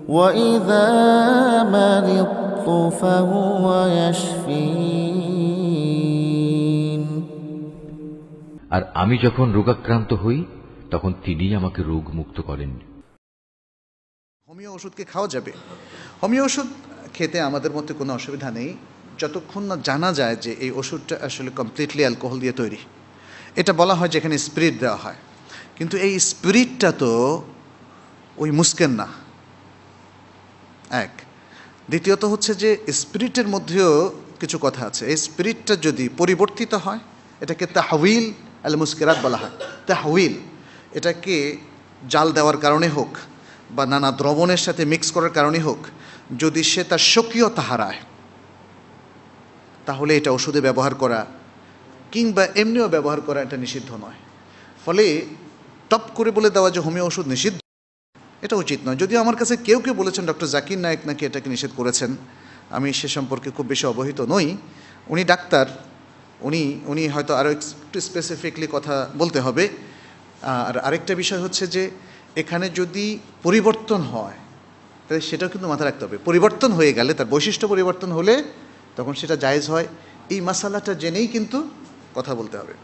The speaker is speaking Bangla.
وإذا مرضت فهو يشفين। আর আমি যখন রোগাক্রান্ত হই তখন তিনিই আমাকে রোগ মুক্ত করেন। হোমিও ওষুধকে খাওয়া যাবে। হোমিও ওষুধ খেতে আমাদের মধ্যে কোনো অসুবিধা নেই, যতক্ষণ না জানা যায় যে এই ওষুধটা আসলে কমপ্লিটলি অ্যালকোহল দিয়ে তৈরি। এটা বলা হয় যেখানে স্পিরিট দেওয়া হয়, কিন্তু এই স্পিরিটটা তো ওই মুস্কেন না, এক। দ্বিতীয়ত হচ্ছে যে স্পিরিটের মধ্যেও কিছু কথা আছে। এই স্পিরিটটা যদি পরিবর্তিত হয়, এটাকে তাহউইল আল মুস্কিরাত বলা হয়। তাহউইল, এটাকে জাল দেওয়ার কারণে হোক বা নানা দ্রবণের সাথে মিক্স করার কারণে হোক, যদি সে তার স্বকীয়তা হারায়, তাহলে এটা ওষুধে ব্যবহার করা কিংবা এমনিও ব্যবহার করা এটা নিষিদ্ধ নয়। ফলে টপ করে বলে দেওয়া যে হোমিও ওষুধ নিষিদ্ধ, এটা উচিত নয়। যদিও আমার কাছে কেউ কেউ বলেছেন ডক্টর জাকির নায়েক নাকি এটাকে নিষেধ করেছেন, আমি সে সম্পর্কে খুব বেশি অবহিত নই। উনি ডাক্তার, উনি হয়তো আরও একটু স্পেসিফিকলি কথা বলতে হবে। আর আরেকটা বিষয় হচ্ছে যে এখানে যদি পরিবর্তন হয়, তাহলে সেটাও কিন্তু মাথায় রাখতে হবে। পরিবর্তন হয়ে গেলে, তার বৈশিষ্ট্য পরিবর্তন হলে তখন সেটা জায়েজ হয়। এই মাসালাটা জেনেই কিন্তু কথা বলতে হবে।